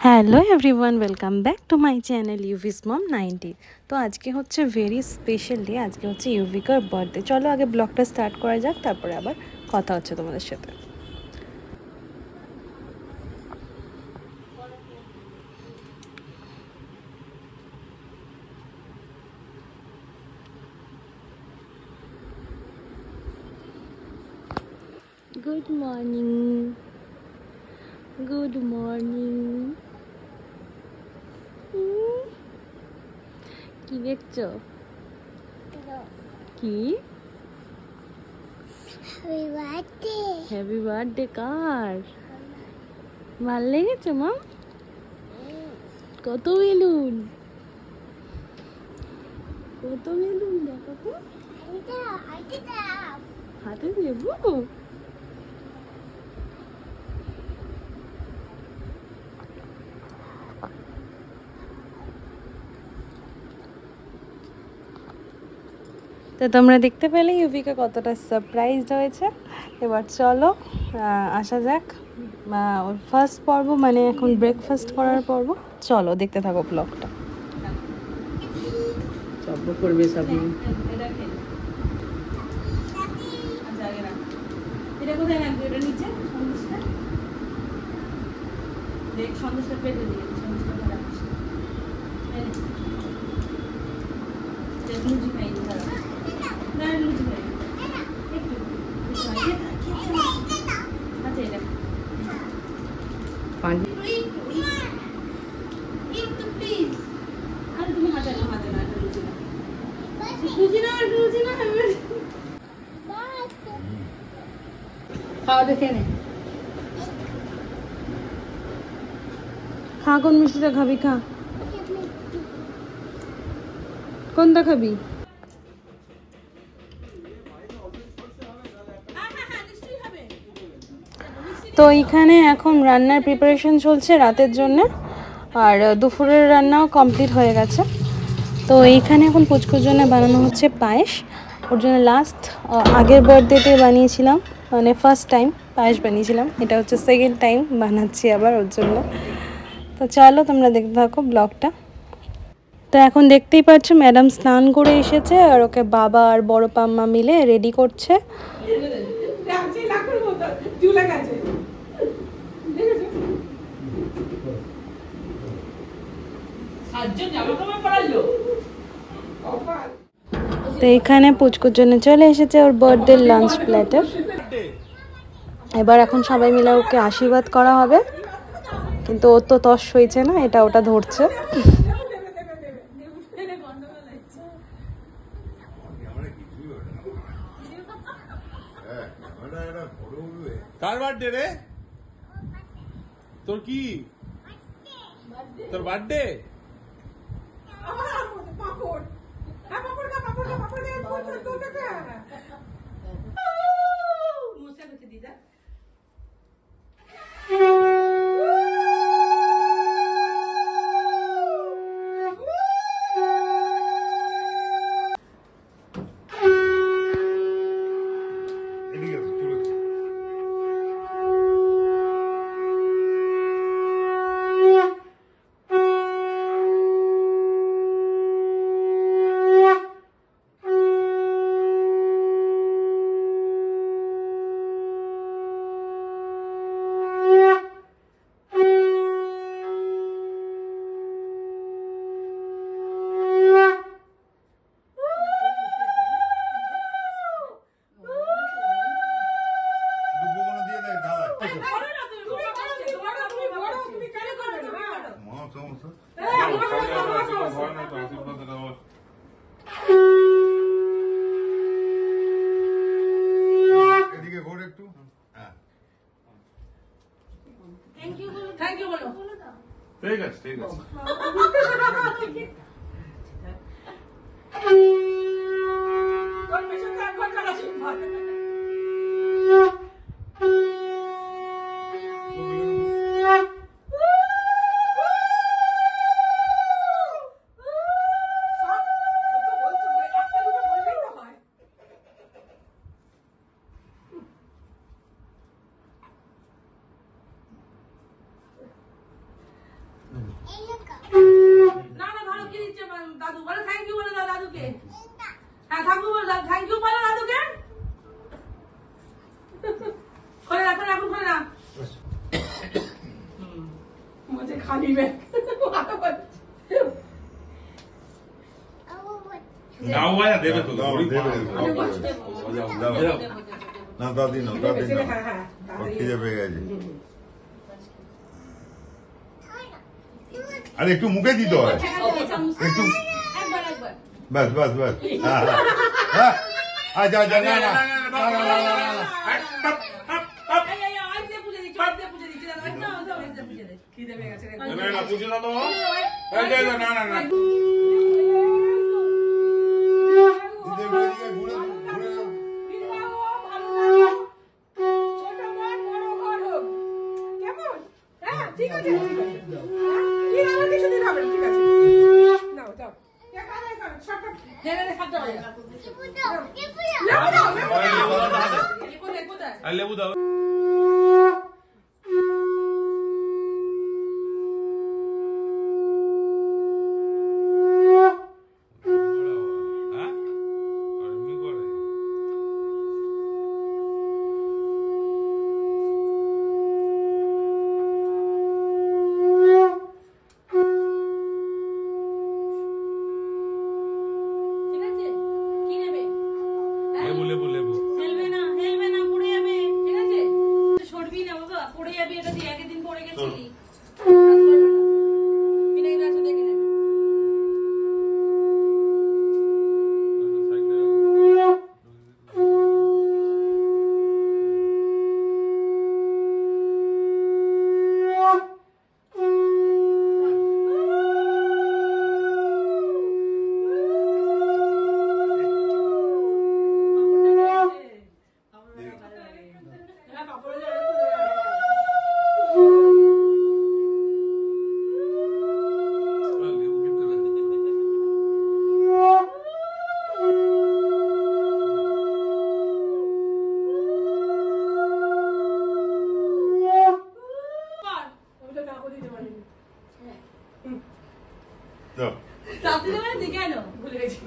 Hello everyone, welcome back to my channel Yuvi's mom 90। তো আজকে হচ্ছে ভেরি স্পেশাল ডে, আজকে হচ্ছে ইউভিকার বার্থডে। চলো আগে ব্লগটা স্টার্ট করা যাক, তারপরে আবার কথা হচ্ছে তোমাদের সাথে। Good morning, good morning. কি দেখছো? কি? হ্যাপি বার্থডে কার? ভাল লেগেছে মা? কত বেলুন, কত বেলুন দেখো তো। হাতে দেবো? তো তোমরা দেখতে পেলে ইউভিকা কতটা সারপ্রাইজড হয়েছে। এবার চলো আসা যাক ওর ফার্স্ট পর্ব, মানে এখন ব্রেকফাস্ট করার পর্ব। চলো দেখতে থাকো ব্লগটা। করবে সবই। এটা কোথায় রাখবে? এটা নিচে সন্দেশটা দেখ, সন্দেশটা পেটে দিয়ে সন্দেশটা রাখিস। লুচি খাই না, লুচি খাই একটু। আচ্ছা এটা পানি একটু প্লিজ। আরে তুমি হাতে না, হাতে না, লুচি না, লুচি না, লুচি না। খাওয়া দেখে নে, খা। কোন মিষ্টিটা খাবি? খা। কোনটা খাবি? তো এইখানে এখন রান্নার প্রিপারেশন চলছে রাতের জন্য, আর দুপুরের রান্নাও কমপ্লিট হয়ে গেছে। তো এইখানে এখন পুচকুর জন্য বানানো হচ্ছে পায়েস। ওর জন্য লাস্ট আগের বার্থডেতে বানিয়েছিলাম, মানে ফার্স্ট টাইম পায়েস বানিয়েছিলাম, এটা হচ্ছে সেকেন্ড টাইম বানাচ্ছি আবার ওর জন্য। তো চলো তোমরা দেখতে থাকো ব্লগটা। তো এখন দেখতেই পাচ্ছ ম্যাডাম স্নান করে এসেছে, আর ওকে বাবা আর বড় পাম্মা মিলে রেডি করছে। তো এখানে পুচকুর জন্য চলে এসেছে ওর বার্থডে লাঞ্চ প্ল্যাটার। এবার এখন সবাই মিলে ওকে আশীর্বাদ করা হবে, কিন্তু ও তো তস হয়েছে না, এটা ওটা ধরছে। কার বার্থডে রে? তোর কি? তোর বার্থডে? ঠিক আছে, ঠিক আছে। খালি ব্যাগ দাও ভাই দেবে তো না দাদি না দাদি না খিদে পেয়ে গেছে আরে একটু মুখে দিতে হয় একটু বাস বাস বাস আচ্ছা আচ্ছা না না ঠিক আছে কিছুদিন হবে ঠিক আছে নাও যাও লেবু দাও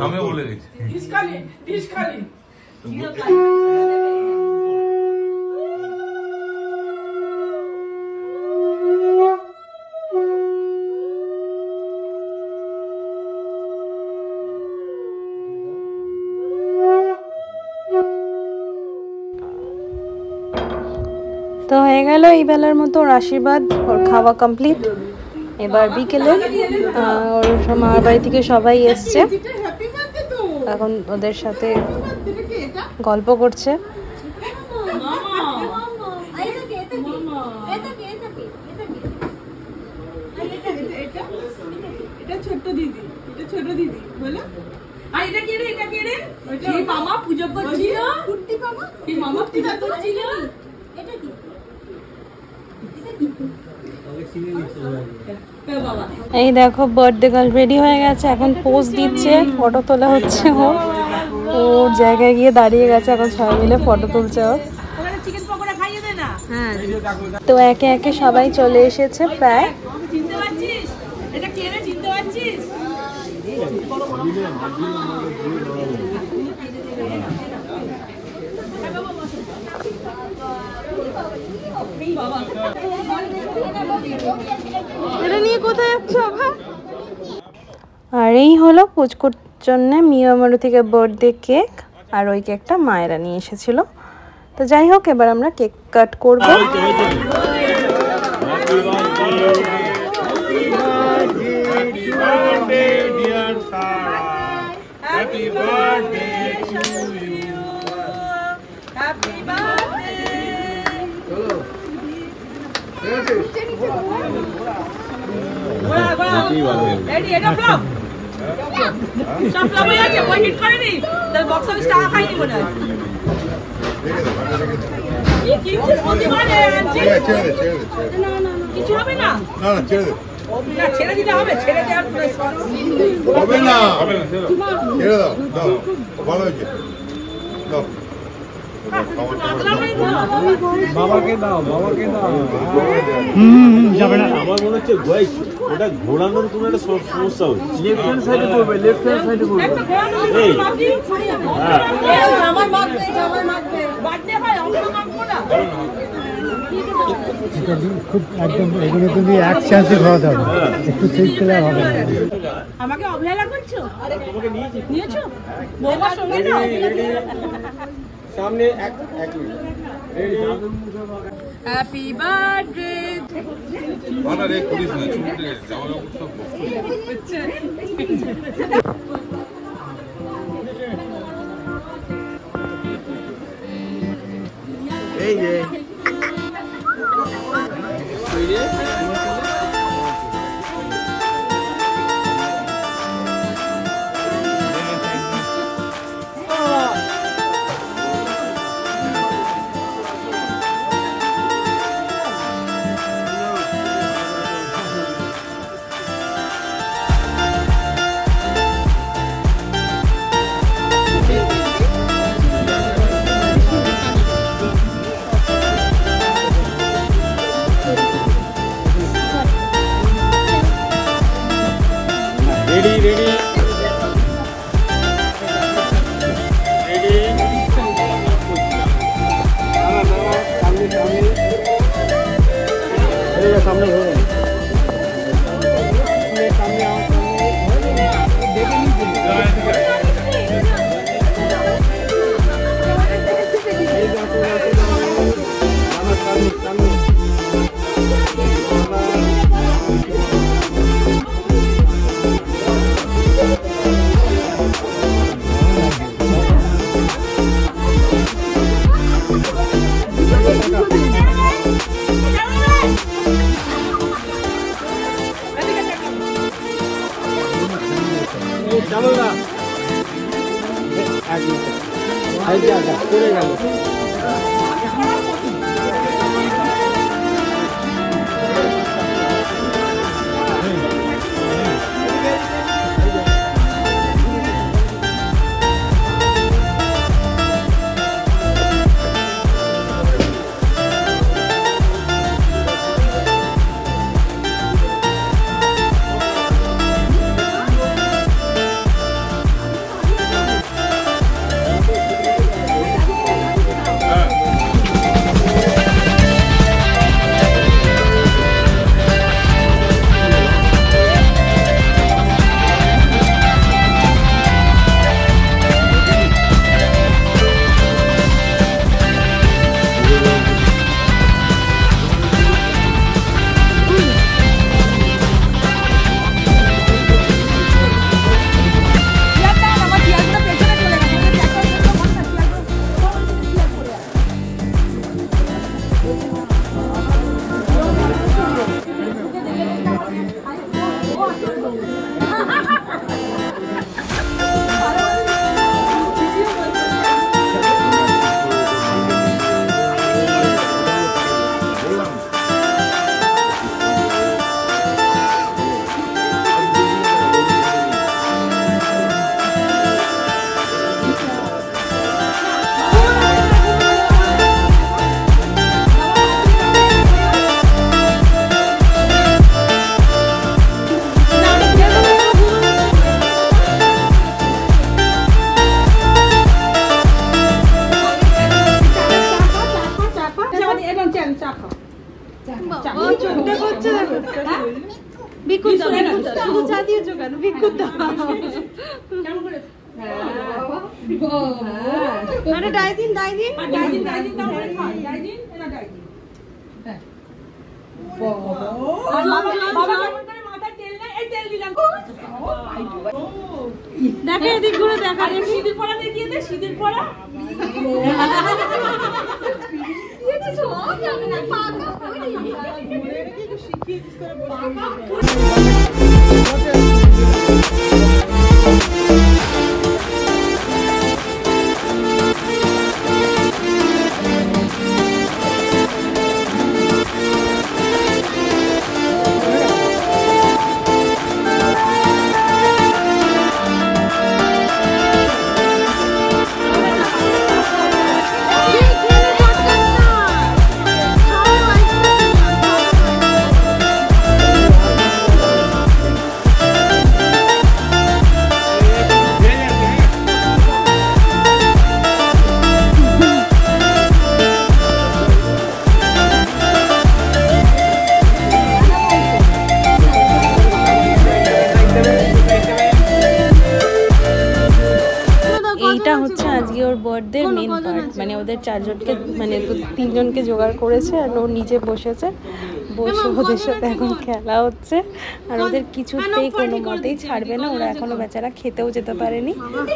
আমি বলে গেছি তো হয়ে গেল এই বেলার মতো ওর আশীর্বাদ, ওর খাওয়া কমপ্লিট। এবার বিকেলে ওর মামার বাড়ি থেকে সবাই এসছে, এখন ওদের সাথে গল্প করছে। ছোট দিদি, এটা ছোট দিদি বলো। আর এটা কে রে? এটা কে রে? ওটা মামা পূজা করছিল। কুট্টি মামা, কি মামা পূজা করছিল? এটা কি? এই দেখো বার্থডে গার্ল রেডি হয়ে গেছে, এখন পোজ দিচ্ছে, ফটো তোলা হচ্ছে। ওর জায়গায় গিয়ে দাঁড়িয়ে গেছে, এখন সবাই মিলে ফটো তুলছে ওর। হ্যাঁ, তো একে একে সবাই চলে এসেছে প্রায়। এটা নিয়ে কোথায় যাচ্ছ আবার? আর এই হলো পুচকুর জন্য মিয়ামারু থেকে বার্থডে কেক, আর ওই কেকটা মায়েরা নিয়ে এসেছিল। তো যাই হোক, এবার আমরা কেক কাট করবো। কিছু হবে না, ছেড়ে দিতে হবে, ছেড়ে দেওয়ার হবে না, ছেড়ে দাও, দাও, ভালো হয়েছে, দাও। বাবাকে দাও, বাবাকে দাও। যাবে না, আমার মনে হচ্ছে ওটা ঘোরানোর কোনো একটা সমস্যা হচ্ছে। লেফট হ্যান্ড সাইডে করবে, লেফট হ্যান্ড সাইডে করবে। এই আমার বার্থডে, আমার বার্থডে হয়, অন্য কাম করো না। খুব একদম এগুলো তুমি এক চান্সে খাওয়াতে হবে, একটু সুইট খেলে হবে না। আমাকে অবহেলা করছো? নিয়েছো? বৌমার সঙ্গে না? সামনে এক মিনিট। Happy birthday. বাবা রে করিস না, ছুটে যাওয়ার সব এই যে চলো না করে গেল। দেখে এদিক ঘুরে দেখা সিঁদুর পরা দেখিয়ে দে সিঁদুর পরা ওদের 4 জনকে মানে 3 জনকে জোগাড় করেছে আর ও নিজে বসেছে, বসে ওদের সাথে এখন খেলা হচ্ছে। আর ওদের কিছুতেই কোনো মতেই ছাড়বে না, ওরা এখনো বেচারা খেতেও যেতে পারেনি,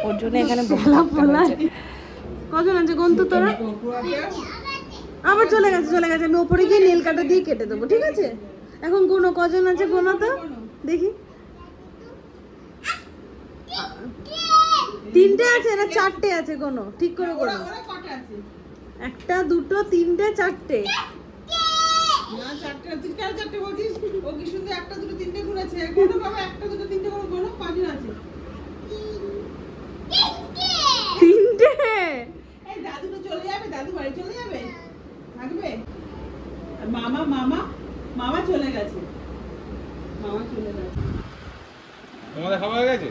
ওর জন্য এখানে বসে থাকতে হয়েছে। কজন আছে কোন তো তোরা? আবার চলে গেছে। আমি ওপরে গিয়ে নীল কাটা দিয়ে কেটে দেবো, ঠিক আছে? এখন কোনো কজন আছে কোনো তো দেখি। 3টে আছে না 4টে আছে কোনো? ঠিক করে কোনো 1টা 2টো 3টে 4টে। না 4টে, তুই কেন 4টে বলছিস? ও কি সুন্দর 1টা 2টো 3টে ঘুরেছে। কোনো বাবা 1টা 2টো 3টে কোনো কজন আছে? 3টে। এই দাদু তো চলে যাবে, দাদু বাড়ি চলে যাবে, থাকবে। আর মামা চলে গেছে। তোমাদের খাওয়া হয়ে গেছে?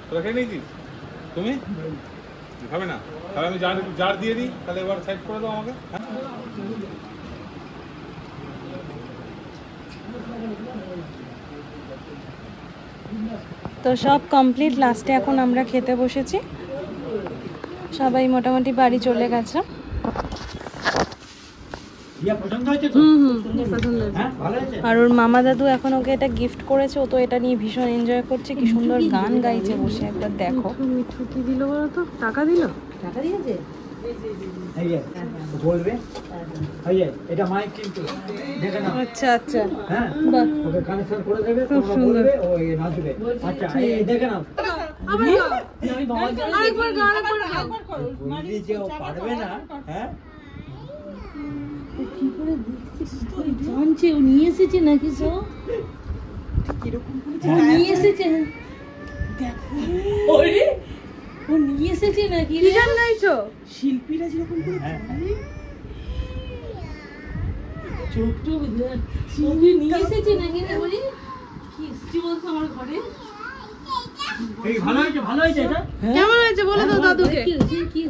তোরা খেয়ে নিয়েছিস? তুমি খাবে না? তাহলে আমি জার দিয়ে দিই, তাহলে এবার সাইড করে দাও আমাকে। তো সব কমপ্লিট, লাস্টে এখন আমরা খেতে বসেছি, সবাই মোটামুটি বাড়ি চলে গেছে। আর ওর মামা দাদু এখন ওকে এটা গিফট করেছে, ও তো এটা নিয়ে ভীষণ এনজয় করছে, কি সুন্দর গান গাইছে বসে, একবার দেখো। মিঠু কি দিল বলো তো? টাকা দিল? টাকা দিয়েছে? বলবে এটা মাইক কিন্তু দেখে না। আচ্ছা আচ্ছা, হ্যাঁ বাহ, ওকে কানেকশন করে দেবে, খুব তোমরা সুন্দর। বলবে ও নাচবে। আচ্ছা এই দেখে নাও। আরেকবার গাও, আরেকবার গাও। বুঝলি যে ও পারবে না। হ্যাঁ কি করে দেখছিস তো? জানছে ও নিয়ে এসেছে নাকি? সব কিরকম করেছে? নিয়ে এসেছে, ওরে ও নিয়ে এসেছে নাকি? কি গান গাইছো? শিল্পীরা যেরকম করে চোখটা ছবি নিয়ে এসেছে নাকি রে? বলি কি এসেছে বলতো আমার ঘরে? এই ভালো হয়েছে এটা। কেমন হয়েছে বলো তো দাদুকে?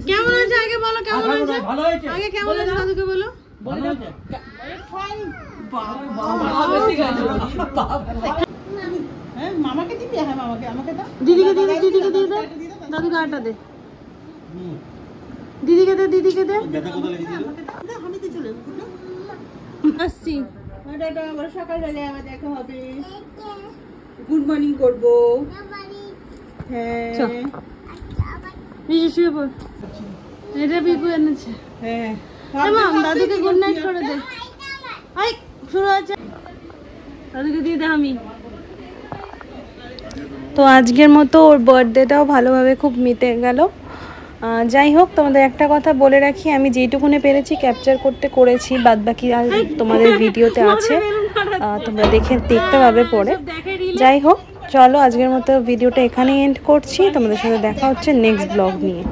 কেমন হয়েছে আগে বলো, কেমন হয়েছে? ভালো হয়েছে আগে কেমন হয়েছে দাদুকে বলো। ভালো হয়েছে। মামাকে দিবি? হ্যাঁ মামাকে, আমাকে দাও। দিদিকে দিয়ে দে, দাদুকে আটা দে। দিদিকে দে। আমি তো চলে আসছি। আবার সকালবেলা আবার দেখা হবে। গুড মর্নিং করবো। হ্যাঁ শুয়ে পড়। এটা বিকু এনেছে। হ্যাঁ দাদুকে গুড নাইট করে দে। আই শুরু আছে, দাদুকে দিয়ে দে। আমি তো আজকের মতো ওর বার্থডেটাও ভালোভাবে খুব মিটে গেল। যাই হোক, তোমাদের একটা কথা বলে রাখি, আমি যেইটুকুনে পেরেছি ক্যাপচার করেছি, বাদবাকি আর তোমাদের ভিডিওতে আছে, তোমরা দেখতে পাবে পরে। যাই হোক, চলো আজকের মতো ভিডিওটা এখানেই এন্ড করছি, তোমাদের সাথে দেখা হচ্ছে নেক্সট ব্লগ নিয়ে।